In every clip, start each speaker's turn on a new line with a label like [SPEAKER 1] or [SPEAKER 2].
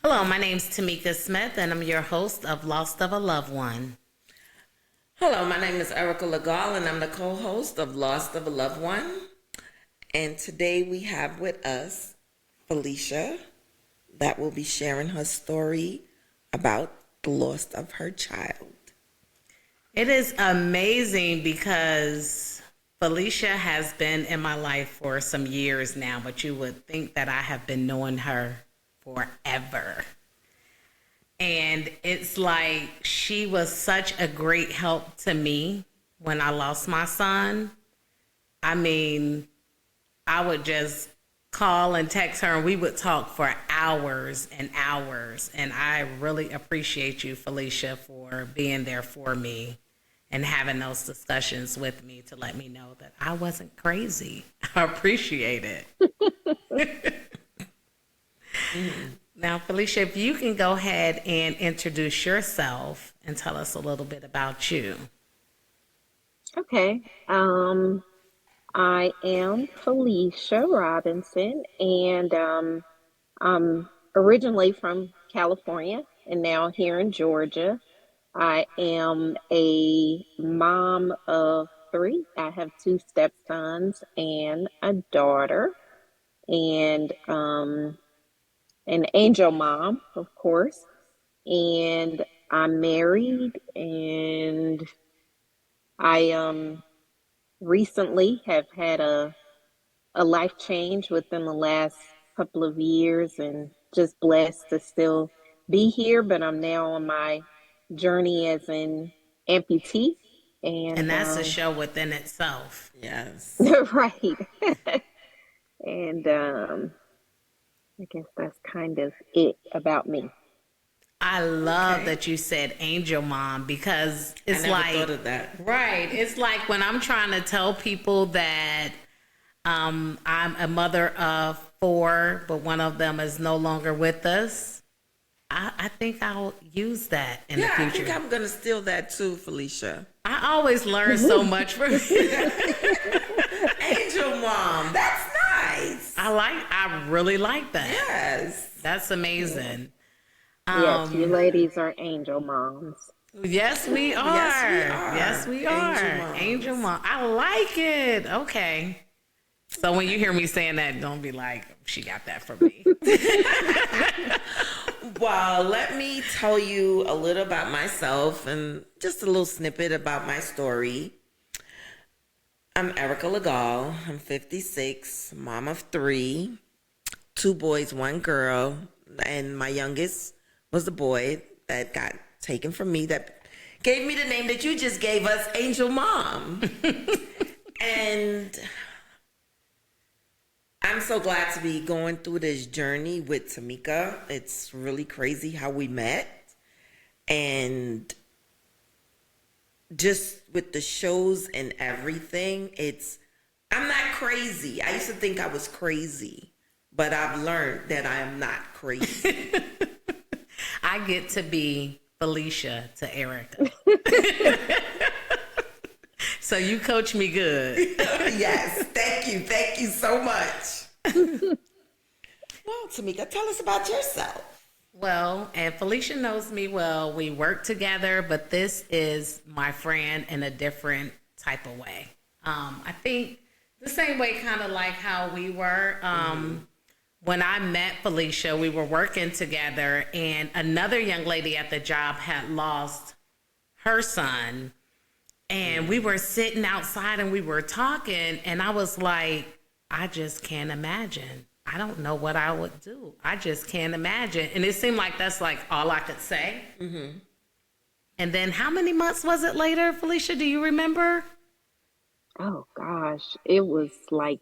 [SPEAKER 1] Hello, my name's Tamika Smith, and I'm your host of Lost of a Loved One.
[SPEAKER 2] Hello, my name is Erica Legal, and I'm the co-host of Lost of a Loved One. And today we have with us Felecia that will be sharing her story about the loss of her child.
[SPEAKER 1] It is amazing because Felecia has been in my life for some years now, but you would think that I have been knowing her forever. And it's like she was such a great help to me when I lost my son. I mean, I would just call and text her and we would talk for hours and hours. And I really appreciate you, Felecia, for being there for me and having those discussions with me to let me know that I wasn't crazy. I appreciate it. Now, Felecia, if you can go ahead and introduce yourself and tell us a little bit about you.
[SPEAKER 3] Okay. I am Felecia Robinson, and I'm originally from California and now here in Georgia. I am a mom of three. I have two stepsons and a daughter, and an angel mom, of course. And I'm married, and I recently have had a life change within the last couple of years and just blessed to still be here. But I'm now on my journey as an amputee.
[SPEAKER 1] And
[SPEAKER 3] And
[SPEAKER 1] that's a show within itself.
[SPEAKER 2] Yes.
[SPEAKER 3] right. And I guess that's kind of it about me.
[SPEAKER 1] I love
[SPEAKER 2] Okay.
[SPEAKER 1] that you said angel mom because it's
[SPEAKER 2] I never
[SPEAKER 1] like,
[SPEAKER 2] thought of that.
[SPEAKER 1] right. It's like when I'm trying to tell people that I'm a mother of four, but one of them is no longer with us. I think I'll use that in the
[SPEAKER 2] Yeah, I
[SPEAKER 1] future.
[SPEAKER 2] think I'm going to steal that too, Felecia.
[SPEAKER 1] I always learn so much from you.
[SPEAKER 2] Angel mom, that's nice.
[SPEAKER 1] I really like that.
[SPEAKER 2] Yes.
[SPEAKER 1] That's amazing.
[SPEAKER 3] Yes, you ladies are angel moms.
[SPEAKER 1] Yes, we are.
[SPEAKER 2] Yes, we are.
[SPEAKER 1] Yes, we
[SPEAKER 2] Angel
[SPEAKER 1] are.
[SPEAKER 2] moms.
[SPEAKER 1] Angel mom. I like it. Okay. So when you hear me saying that, don't be like, she got that from me.
[SPEAKER 2] Well, let me tell you a little about myself and just a little snippet about my story. I'm Erica Legal. I'm 56, mom of three, two boys, one girl, and my youngest was the boy that got taken from me that gave me the name that you just gave us, Angel Mom. And I'm so glad to be going through this journey with Tamika. It's really crazy how we met. And just with the shows and everything, I'm not crazy. I used to think I was crazy, but I've learned that I am not crazy.
[SPEAKER 1] I get to be Felecia to Erica. So you coach me good.
[SPEAKER 2] Yes, thank you. Thank you so much. Well, Tamika, tell us about yourself.
[SPEAKER 1] Well, and Felecia knows me well. We work together, but this is my friend in a different type of way. I think the same way, kind of like how we were. When I met Felecia, we were working together, and another young lady at the job had lost her son. And we were sitting outside and we were talking, and I was like, I just can't imagine. I don't know what I would do. I just can't imagine. And it seemed like that's like all I could say. Mm-hmm. And then how many months was it later, Felecia? Do you remember?
[SPEAKER 3] Oh gosh, it was like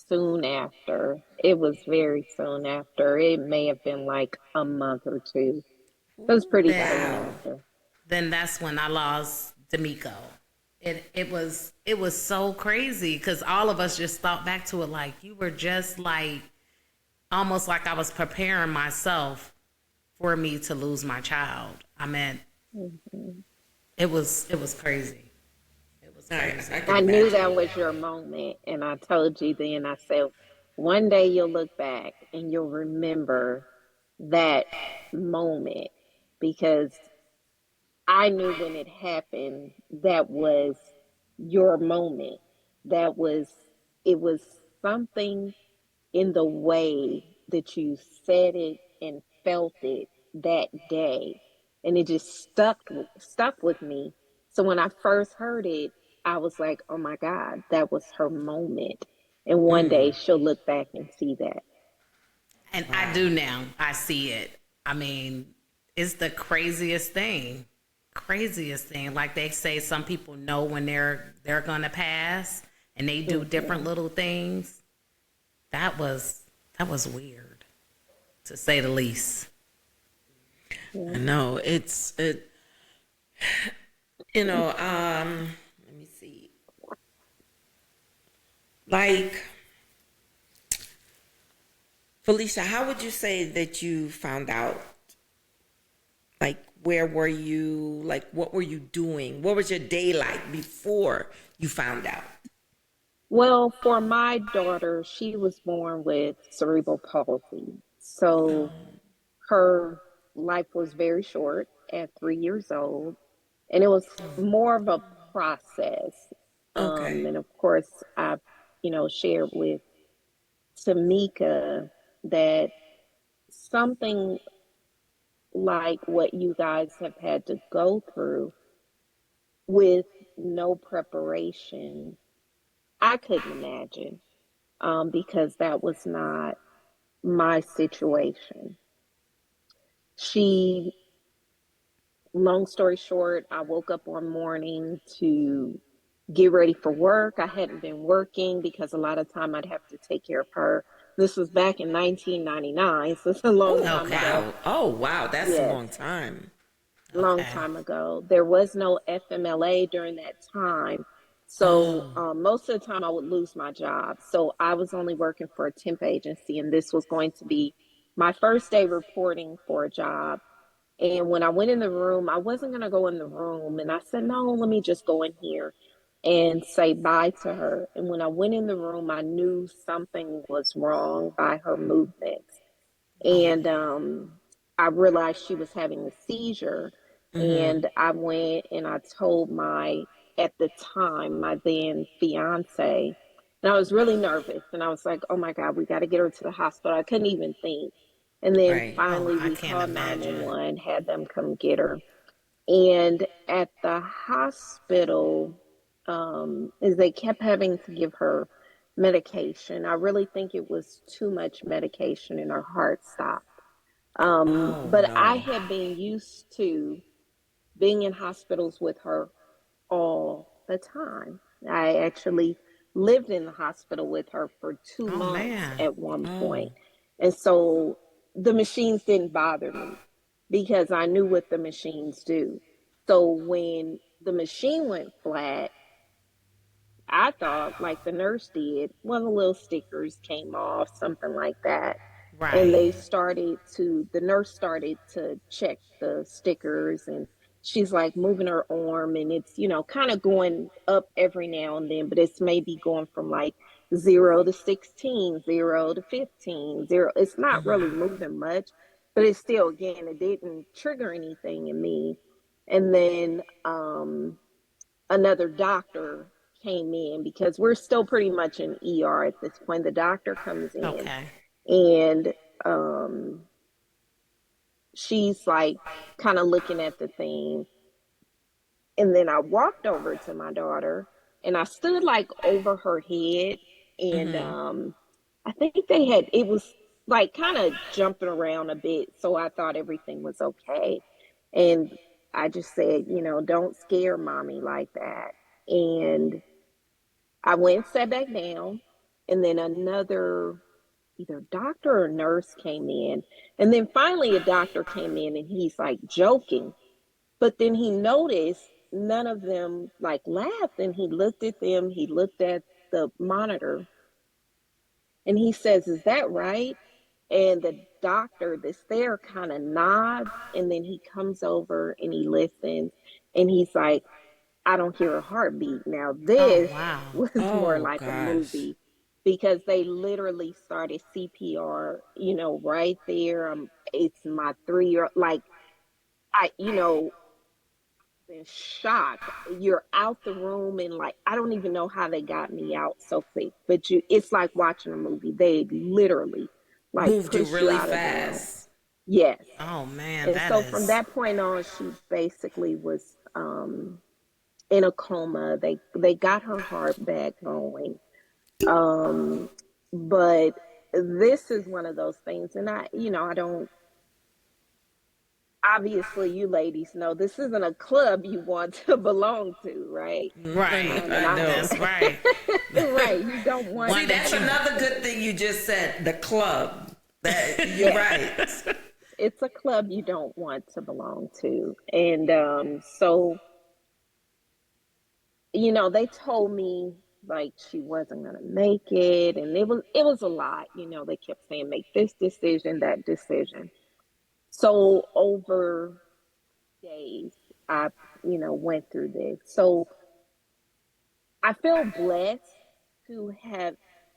[SPEAKER 3] soon after. It was very soon after. It may have been like a month or two. It was pretty soon
[SPEAKER 1] Then,
[SPEAKER 3] after.
[SPEAKER 1] then that's when I lost D'Amico. It was so crazy because all of us just thought back to it like you were just like almost like I was preparing myself for me to lose my child. I mean, it was crazy. It was crazy.
[SPEAKER 2] I can
[SPEAKER 3] I knew
[SPEAKER 2] imagine.
[SPEAKER 3] that was your moment, and I told you then, I said, one day you'll look back and you'll remember that moment because I knew when it happened that was your moment. That was it was something in the way that you said it and felt it that day, and it just stuck with me. So when I first heard it, I was like, oh my god, that was her moment, and one day she'll look back and see that.
[SPEAKER 1] And I
[SPEAKER 2] Wow.
[SPEAKER 1] do now. I see it. I mean, it's the craziest thing. Craziest thing. Like they say some people know when they're gonna pass and they do different
[SPEAKER 3] Hmm.
[SPEAKER 1] little things. That was that was weird, to say the least.
[SPEAKER 3] Yeah.
[SPEAKER 2] I know it. You know, let me see. Like Felicia, how would you say that you found out? Like, where were you? Like, what were you doing? What was your day like before you found out?
[SPEAKER 3] Well, for my daughter, she was born with cerebral palsy. So her life was very short at 3 years old. And it was more of a process.
[SPEAKER 2] Okay.
[SPEAKER 3] And of course, I, shared with Tamika that something like what you guys have had to go through with no preparation, I couldn't imagine, because that was not my situation. She, long story short, I woke up one morning to get ready for work. I hadn't been working because a lot of time I'd have to take care of her. This was back in 1999, so it's a long
[SPEAKER 2] Oh,
[SPEAKER 3] time
[SPEAKER 1] Okay.
[SPEAKER 3] ago.
[SPEAKER 2] wow. Oh, wow. That's a
[SPEAKER 3] Yes,
[SPEAKER 2] long time.
[SPEAKER 3] long
[SPEAKER 1] Okay.
[SPEAKER 3] time ago. There was no FMLA during that time. So
[SPEAKER 2] Oh,
[SPEAKER 3] most of the time I would lose my job. So I was only working for a temp agency, and this was going to be my first day reporting for a job. And when I went in the room, I wasn't going to go in the room. And I said, no, let me just go in here and say bye to her. And when I went in the room, I knew something was wrong by her movements. And I realized she was having a seizure. And I went and I told at the time, my then fiance, and I was really nervous. And I was like, oh my God, we got to get her to the hospital. I couldn't even think. And then
[SPEAKER 2] right.
[SPEAKER 1] Oh,
[SPEAKER 3] finally,
[SPEAKER 1] I
[SPEAKER 3] we
[SPEAKER 1] can't
[SPEAKER 3] called
[SPEAKER 1] imagine.
[SPEAKER 3] 911, had them come get her. And at the hospital, is they kept having to give her medication. I really think it was too much medication, and her heart stopped.
[SPEAKER 2] Oh,
[SPEAKER 3] But I
[SPEAKER 2] no.
[SPEAKER 3] had been used to being in hospitals with her all the time. I actually lived in the hospital with her for two
[SPEAKER 1] Oh
[SPEAKER 3] months
[SPEAKER 1] man.
[SPEAKER 3] at one point.
[SPEAKER 2] Oh,
[SPEAKER 3] And so the machines didn't bother me because I knew what the machines do. So when the machine went flat, I thought, like the nurse did, one of the little stickers came off, something like that. And
[SPEAKER 1] Right.
[SPEAKER 3] the nurse started to check the stickers, and she's like moving her arm, and it's, kind of going up every now and then, but it's maybe going from like 0 to 16, 0 to 15, zero. It's not really moving much, but it's still, again, it didn't trigger anything in me. And then, another doctor came in because we're still pretty much in ER at this point. The doctor comes in,
[SPEAKER 1] Okay.
[SPEAKER 3] and um, she's like kind of looking at the thing. And then I walked over to my daughter and I stood like over her head. And I think it was like kind of jumping around a bit. So I thought everything was okay. And I just said, don't scare mommy like that. And I went and sat back down, and then another either doctor or nurse came in. And then finally a doctor came in and he's like joking. But then he noticed none of them like laughed, and he looked at them, he looked at the monitor, and he says, is that right? And the doctor that's there kind of nods, and then he comes over and he listens, and he's like, I don't hear a heartbeat. Now,
[SPEAKER 1] Oh
[SPEAKER 3] this
[SPEAKER 1] wow.
[SPEAKER 3] was more
[SPEAKER 2] oh,
[SPEAKER 3] like a
[SPEAKER 2] gosh.
[SPEAKER 3] movie because they literally started CPR, right there. it's my 3 year, like, I, in shock. You're out the room, and like, I don't even know how they got me out so quick. But it's like watching a movie. They literally like
[SPEAKER 2] Moved you
[SPEAKER 3] push you
[SPEAKER 2] really
[SPEAKER 3] out of the room.
[SPEAKER 2] fast.
[SPEAKER 3] Yes.
[SPEAKER 1] Oh man,
[SPEAKER 3] And
[SPEAKER 1] that
[SPEAKER 3] so from
[SPEAKER 1] is
[SPEAKER 3] that point on, she basically was in a coma. They got her heart back going. Um, but this is one of those things, and I don't. Obviously, you ladies know this isn't a club you want to belong to, right?
[SPEAKER 1] right.
[SPEAKER 3] And
[SPEAKER 2] I
[SPEAKER 3] I,
[SPEAKER 2] know.
[SPEAKER 1] That's right.
[SPEAKER 3] right, you don't want
[SPEAKER 2] See,
[SPEAKER 1] One that
[SPEAKER 2] that's
[SPEAKER 3] to.
[SPEAKER 1] you
[SPEAKER 2] another good thing you just said. The club. That you're
[SPEAKER 3] Yes,
[SPEAKER 2] right.
[SPEAKER 3] it's a club you don't want to belong to, and so they told me like she wasn't gonna make it, and it was a lot. They kept saying make this decision, that decision. So over days, I went through this. So I feel blessed to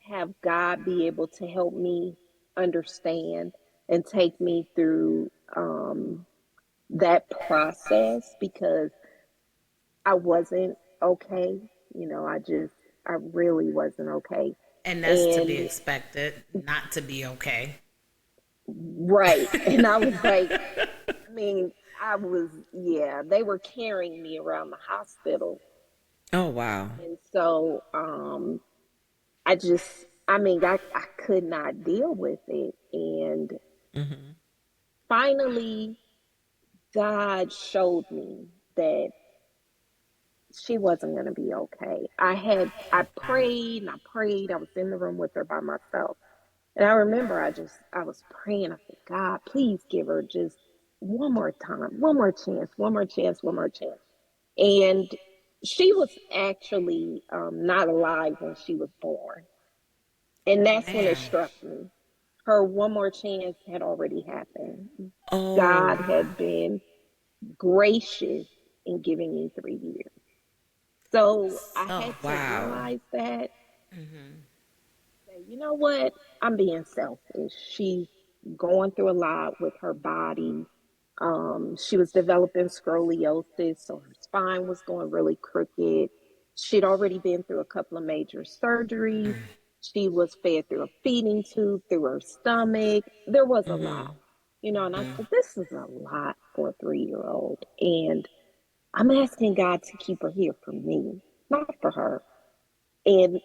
[SPEAKER 3] have God be able to help me understand and take me through that process, because I wasn't okay. I really wasn't okay.
[SPEAKER 1] and that's to be
[SPEAKER 3] And
[SPEAKER 1] expected, not to be okay.
[SPEAKER 3] right. And I was like, I mean, yeah, they were carrying me around the hospital.
[SPEAKER 2] Oh wow.
[SPEAKER 3] And so I could not deal with it. And
[SPEAKER 2] Hmm.
[SPEAKER 3] finally, God showed me that she wasn't going to be okay. I
[SPEAKER 1] Okay.
[SPEAKER 3] prayed and I prayed. I was in the room with her by myself. And I remember I was praying. I said, God, please give her just one more time, one more chance, one more chance, one more chance. And she was actually not alive when she was born. And
[SPEAKER 1] Oh
[SPEAKER 3] that's when it
[SPEAKER 1] man.
[SPEAKER 3] struck me. Her one more chance had already happened.
[SPEAKER 2] Oh.
[SPEAKER 3] God had been gracious in giving me 3 years. So I
[SPEAKER 1] So
[SPEAKER 3] had to
[SPEAKER 2] Wow.
[SPEAKER 3] realize that, say, you know what? I'm being selfish. She's going through a lot with her body. She was developing scoliosis, so her spine was going really crooked. She'd already been through a couple of major surgeries. She was fed through a feeding tube, through her stomach. There was a lot, and I said, this is a lot for a 3 year old. And I'm asking God to keep her here for me, not for her. And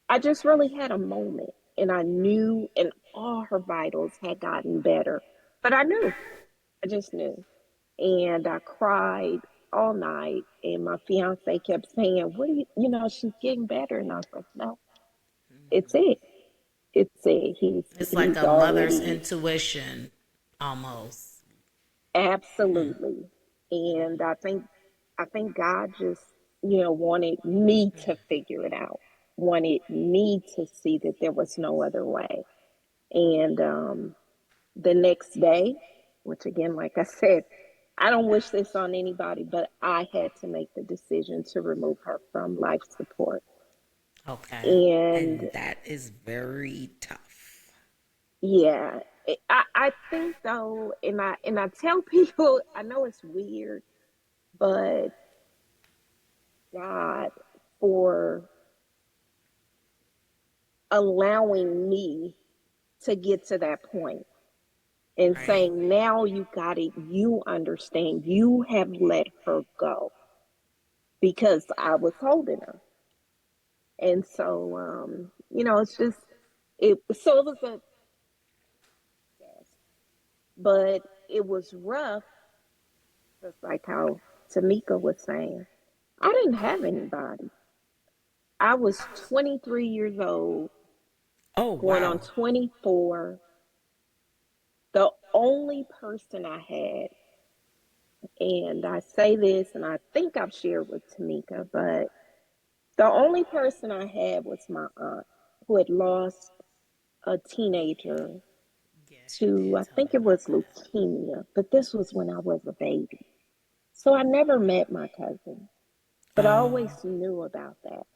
[SPEAKER 3] I just really had a moment, and I knew, and all her vitals had gotten better. But I just knew. And I cried all night. And my fiance kept saying, what do she's getting better. And I was like, no, it's it. It's it.
[SPEAKER 1] It's like
[SPEAKER 3] He's
[SPEAKER 1] a mother's
[SPEAKER 3] already,
[SPEAKER 1] intuition almost.
[SPEAKER 3] absolutely. And I think God just, wanted me to figure it out, wanted me to see that there was no other way. And the next day, which again, like I said, I don't wish this on anybody, but I had to make the decision to remove her from life support.
[SPEAKER 1] Okay.
[SPEAKER 3] And
[SPEAKER 2] And that is very tough.
[SPEAKER 3] yeah, I think though, and I tell people, I know it's weird, but God, for allowing me to get to that point and
[SPEAKER 1] Right.
[SPEAKER 3] saying, now you got it, you understand, you have let her go, because I was holding her. And so, it's just, so it was a, but it was rough, just like how Tamika was saying. I didn't have anybody. I was 23 years old,
[SPEAKER 2] Oh
[SPEAKER 3] going on
[SPEAKER 2] wow.
[SPEAKER 3] 24. The only person I had, and I say this, and I think I've shared with Tamika, but the only person I had was my aunt, who had lost a teenager
[SPEAKER 1] Yes, you
[SPEAKER 3] to,
[SPEAKER 1] did
[SPEAKER 3] I
[SPEAKER 1] tell me
[SPEAKER 3] think it
[SPEAKER 1] about
[SPEAKER 3] was
[SPEAKER 1] that.
[SPEAKER 3] leukemia, but this was when I was a baby. So I never met my cousin, but I always
[SPEAKER 2] Oh.
[SPEAKER 3] knew about that.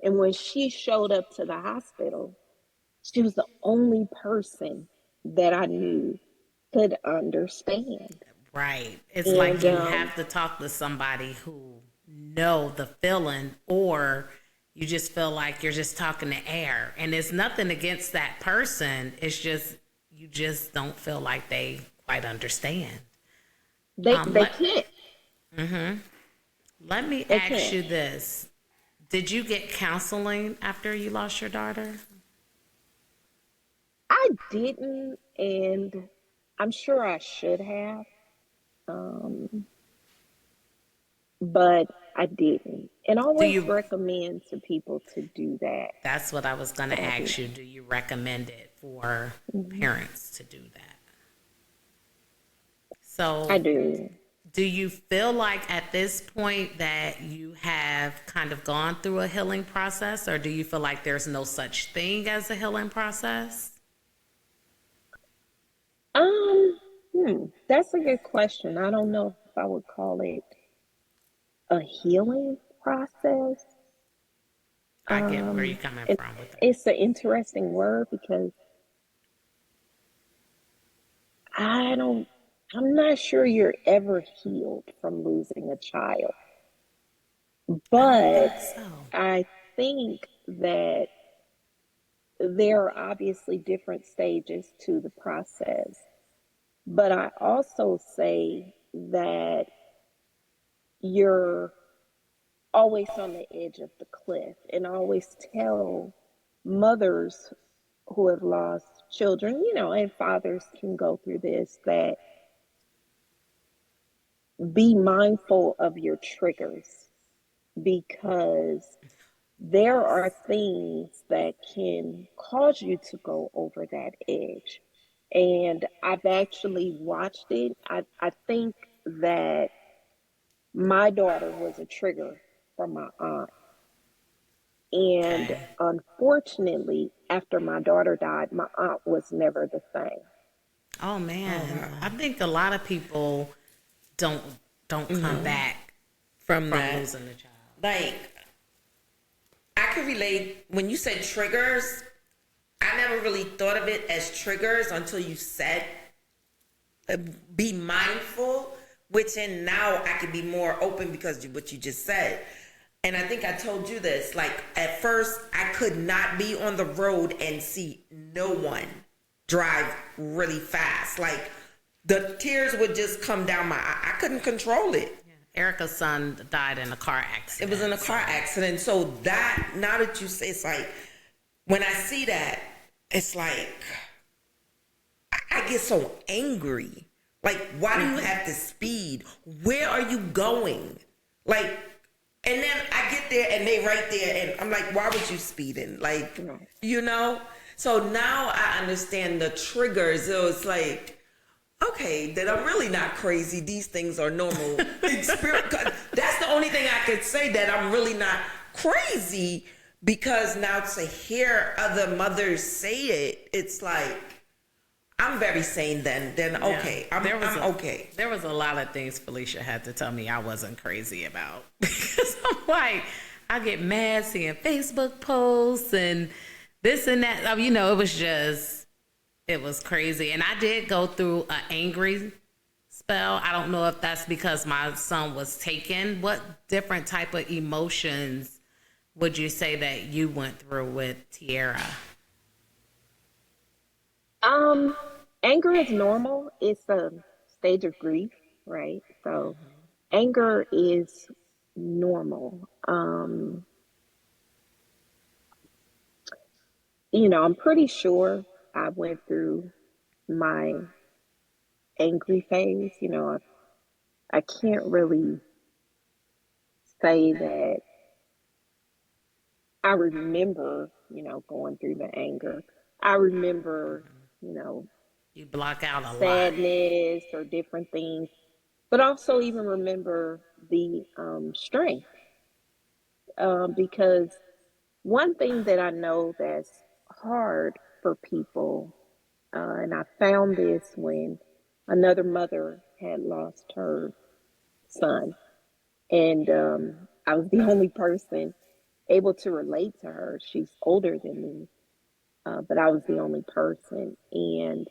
[SPEAKER 3] And when she showed up to the hospital, she was the only person. that I knew could understand.
[SPEAKER 1] Right. It's like
[SPEAKER 3] And
[SPEAKER 1] you have to talk to somebody who know the feeling, or you just feel like you're just talking to air. And it's nothing against that person. It's just you just don't feel like they quite understand.
[SPEAKER 3] they
[SPEAKER 1] Um,
[SPEAKER 3] they
[SPEAKER 1] let
[SPEAKER 3] can't.
[SPEAKER 1] let me
[SPEAKER 3] They
[SPEAKER 1] ask
[SPEAKER 3] can't.
[SPEAKER 1] you this: did you get counseling after you lost your daughter?
[SPEAKER 3] I didn't, and I'm sure I should have, um, but I didn't. And
[SPEAKER 1] Do
[SPEAKER 3] always
[SPEAKER 1] you?
[SPEAKER 3] recommend to people to do that.
[SPEAKER 1] That's what I was going
[SPEAKER 3] But
[SPEAKER 1] to
[SPEAKER 3] I
[SPEAKER 1] ask you.
[SPEAKER 3] didn't.
[SPEAKER 1] Do you recommend it for
[SPEAKER 3] Mhm.
[SPEAKER 1] parents to do that?
[SPEAKER 3] I
[SPEAKER 1] So,
[SPEAKER 3] do.
[SPEAKER 1] do you feel like at this point that you have kind of gone through a healing process, or do you feel like there's no such thing as a healing process?
[SPEAKER 3] Um, that's a good question. I don't know if I would call it a healing process.
[SPEAKER 1] I get where you're
[SPEAKER 3] Um,
[SPEAKER 1] coming
[SPEAKER 3] it,
[SPEAKER 1] from with that.
[SPEAKER 3] it's an interesting word because I don't, I'm not sure you're ever healed from losing a child,
[SPEAKER 1] I don't
[SPEAKER 3] but
[SPEAKER 1] think so.
[SPEAKER 3] I think that there are obviously different stages to the process. But I also say that you're always on the edge of the cliff, and I always tell mothers who have lost children, and fathers can go through this, that be mindful of your triggers, because there are things that can cause you to go over that edge. And I've actually watched it. I think that my daughter was a trigger for my aunt. And
[SPEAKER 1] Okay.
[SPEAKER 3] unfortunately, after my daughter died, my aunt was never the same.
[SPEAKER 1] Oh
[SPEAKER 2] Oh
[SPEAKER 1] man,
[SPEAKER 2] wow.
[SPEAKER 1] I think a lot of people don't don't come back
[SPEAKER 2] From
[SPEAKER 1] from
[SPEAKER 2] that,
[SPEAKER 1] losing a child.
[SPEAKER 2] like, I can relate when you said triggers. I never really thought of it as triggers until you said uh, be mindful, which and now I can be more open because of what you just said. And I think I told you this. Like at first, I could not be on the road and see no one drive really fast. Like the tears would just come down my eye. I couldn't control it.
[SPEAKER 1] Erica's son died in a car
[SPEAKER 2] It was in a
[SPEAKER 1] accident.
[SPEAKER 2] car
[SPEAKER 1] So
[SPEAKER 2] accident. So that now that you say, it's like when I see that, it's like I get so angry. Like, why do you have to speed? Where are you going? Like, and then I get there and they right there, and I'm like, why was you speeding? Like,
[SPEAKER 3] Right.
[SPEAKER 2] you know? So now I understand the triggers. So it's like, okay, that I'm really not crazy. These things are normal. Experience. That's the only thing I could say, that I'm really not crazy, because now to hear other mothers say it, it's like, I'm very sane then. Then okay,
[SPEAKER 1] yeah,
[SPEAKER 2] I'm okay.
[SPEAKER 1] there was a lot of things Felicia had to tell me I wasn't crazy about because I'm like I get mad seeing Facebook posts and this and that. It was crazy, and I did go through an angry spell. I don't know if that's because my son was taken. What different type of emotions would you say that you went through with Tiara?
[SPEAKER 3] Um, Anger is normal. It's a stage of grief, right? So anger is normal. I'm pretty sure I went through my angry phase. I can't really say that I remember, going through the anger. I remember, you know,
[SPEAKER 1] You block out a lot.
[SPEAKER 3] sadness or different things, but also even remember the strength. Because one thing that I know that's hard for people, and I found this when another mother had lost her son, and I was the only person able to relate to her. She's older than me, but I was the only person. And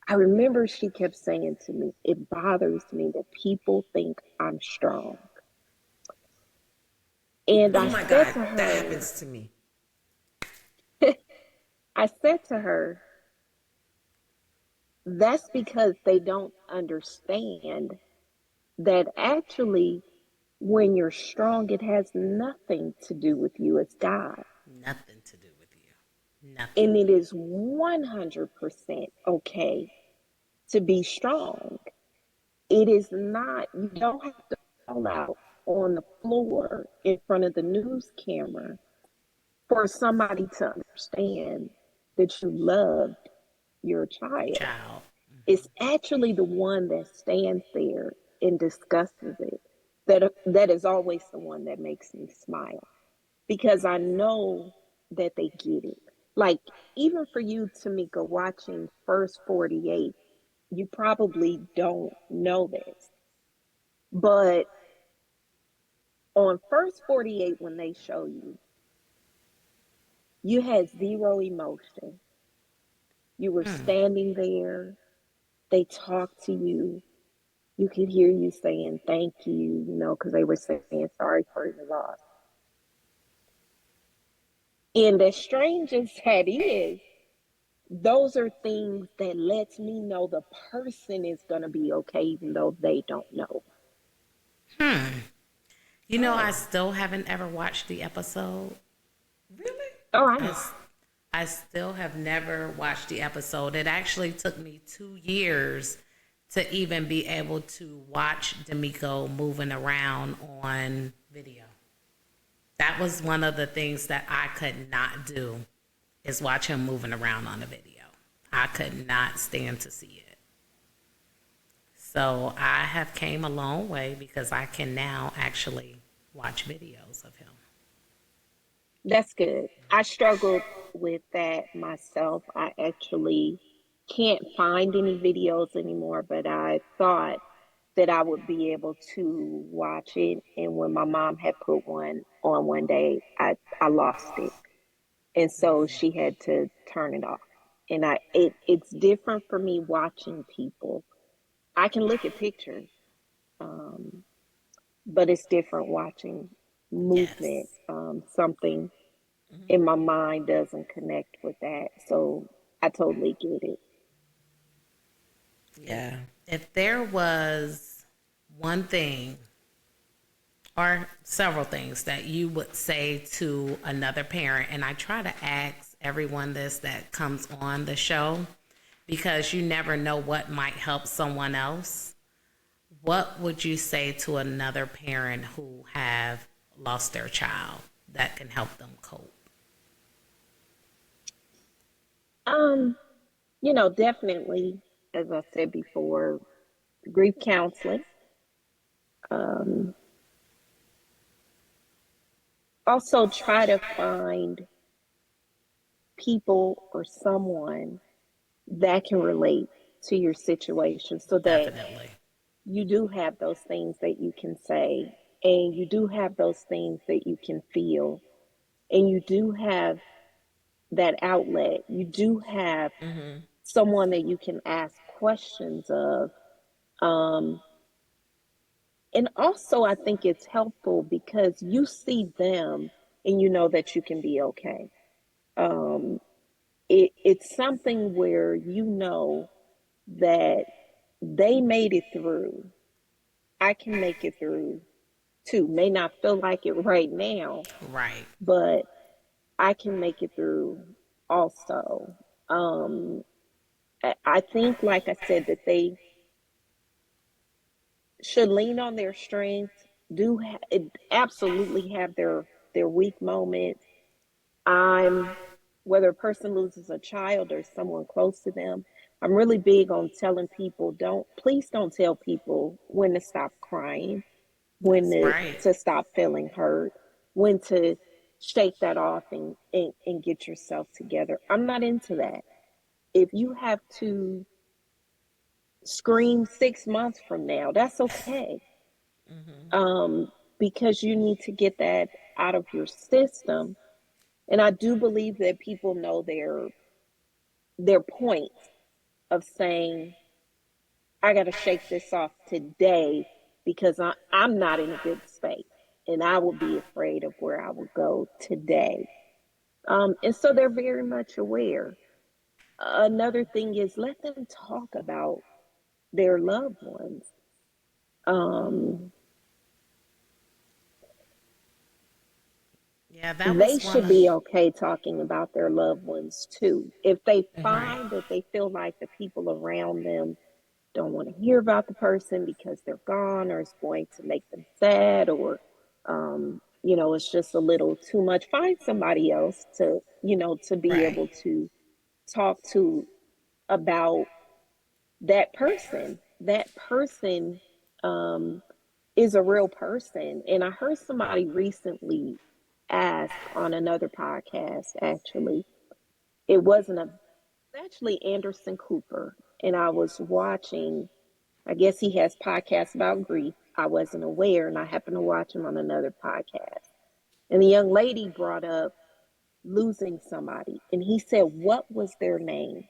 [SPEAKER 3] I remember she kept saying to me, it bothers me that people think I'm strong. And
[SPEAKER 2] Oh
[SPEAKER 3] I
[SPEAKER 2] my
[SPEAKER 3] said
[SPEAKER 2] God,
[SPEAKER 3] to
[SPEAKER 2] that
[SPEAKER 3] her,
[SPEAKER 2] happens to me.
[SPEAKER 3] I said to her, that's because they don't understand that actually, when you're strong, it has nothing to do with you, it's God.
[SPEAKER 1] Nothing to do with you. Nothing.
[SPEAKER 3] And it is 100% okay to be strong. It is not, you don't have to fall out on the floor in front of the news camera for somebody to understand that you loved your
[SPEAKER 1] Your
[SPEAKER 3] child.
[SPEAKER 1] child.
[SPEAKER 3] It's actually the one that stands there and discusses it that is always the one that makes me smile, because I know that they get it. Like, even for you, Tamika, watching First 48, you probably don't know this, but on First 48, when they show you, you had zero emotion. You were standing there, they talked to you. You could hear you saying thank you, because they were saying sorry for your loss. And as strange as that is, those are things that lets me know the person is going to be okay, even though they don't know.
[SPEAKER 1] You know, I
[SPEAKER 2] Oh,
[SPEAKER 1] still haven't ever watched the episode.
[SPEAKER 2] really?
[SPEAKER 3] Oh, I
[SPEAKER 1] I,
[SPEAKER 3] know.
[SPEAKER 1] s- I still have never watched the episode. It actually took me 2 years to even be able to watch D'Amico moving around on video. That was one of the things that I could not do, is watch him moving around on a video. I could not stand to see it. So I have came a long way because I can now actually watch videos of him.
[SPEAKER 3] That's good. I struggled with that myself. I actually can't find any videos anymore, but I thought that I would be able to watch it. And when my mom had put one on one day, I lost it. And so she had to turn it off. And it's different for me watching people. I can look at pictures, um, but it's different watching movement.
[SPEAKER 1] Yes.
[SPEAKER 3] Something in my mind doesn't connect with that. So I totally get it.
[SPEAKER 1] If,
[SPEAKER 2] Yeah.
[SPEAKER 1] if there was one thing or several things that you would say to another parent, and I try to ask everyone this that comes on the show because you never know what might help someone else. What would you say to another parent who have lost their child that can help them cope?
[SPEAKER 3] Um, definitely, as I said before, grief counseling. Um, Also try to find people or someone that can relate to your situation so that
[SPEAKER 1] Definitely.
[SPEAKER 3] you do have those things that you can say, and you do have those things that you can feel, and you do have that outlet. You do have someone that you can ask questions of. Um, and also, I think it's helpful because you see them and you know that you can be okay. Um, it's something where you know that they made it through. I can make it through too. May not feel like it right now,
[SPEAKER 1] Right.
[SPEAKER 3] but I can make it through also. Um, I think, like I said, that they should lean on their strengths. Absolutely have their weak moments. I'm Whether a person loses a child or someone close to them, I'm really big on telling people, don't tell people when to stop crying, when
[SPEAKER 1] That's right.
[SPEAKER 3] to stop feeling hurt, when to shake that off and get yourself together. I'm not into that. If you have to scream 6 months from now, that's okay. Um, because you need to get that out of your system. And I do believe that people know their points. of saying, I got to shake this off today because I'm not in a good space and I will be afraid of where I will go today. And so they're very much aware. Another thing is let them talk about their loved ones. Um,
[SPEAKER 1] Yeah, that
[SPEAKER 3] they
[SPEAKER 1] was one
[SPEAKER 3] should
[SPEAKER 1] of
[SPEAKER 3] be okay talking about their loved ones too. If they
[SPEAKER 1] right.
[SPEAKER 3] find that they feel like the people around them don't want to hear about the person because they're gone or it's going to make them sad or it's just a little too much, find somebody else to be
[SPEAKER 1] Right.
[SPEAKER 3] able to talk to about that person um, is a real person. And I heard somebody recently ask on another podcast, actually, it wasn't a actually Anderson Cooper, and I was watching, I guess he has podcasts about grief. I wasn't aware, and I happened to watch him on another podcast. And the young lady brought up losing somebody, and he said, what was their name?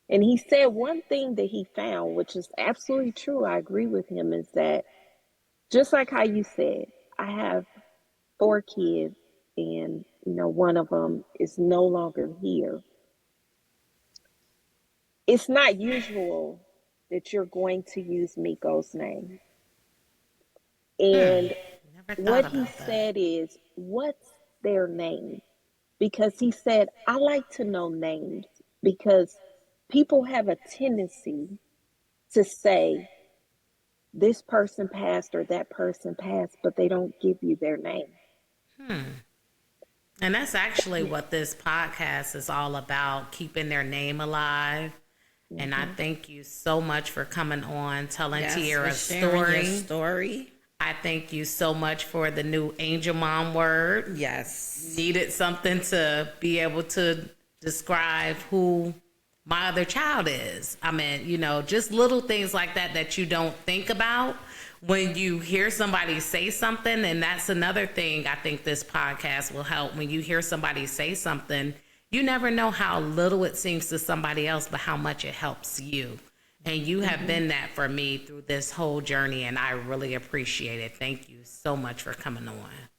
[SPEAKER 3] And he said one thing that he found, which is absolutely true, I agree with him, is that just like how you said, I have 4 kids, and one of them is no longer here. It's not usual that you're going to use Miko's name. And
[SPEAKER 1] Never thought
[SPEAKER 3] what he
[SPEAKER 1] about that.
[SPEAKER 3] said is, what's their name? Because he said, I like to know names because people have a tendency to say, this person passed or that person passed, but they don't give you their name.
[SPEAKER 1] And that's actually what this podcast is all about, keeping their name alive. And I
[SPEAKER 3] Mm-hmm.
[SPEAKER 1] thank you so much for coming on, telling
[SPEAKER 2] Yes, for
[SPEAKER 1] Tiara's
[SPEAKER 2] sharing your
[SPEAKER 1] story.
[SPEAKER 2] story.
[SPEAKER 1] I thank you so much for the new Angel Mom word.
[SPEAKER 2] Yes.
[SPEAKER 1] Needed something to be able to describe who my other child is. I mean, just little things like that that you don't think about when you hear somebody say something. And that's another thing I think this podcast will help. When you hear somebody say something, you never know how little it seems to somebody else, but how much it helps you. And you have been that for me through this whole journey, and I really appreciate it. Thank you so much for coming on.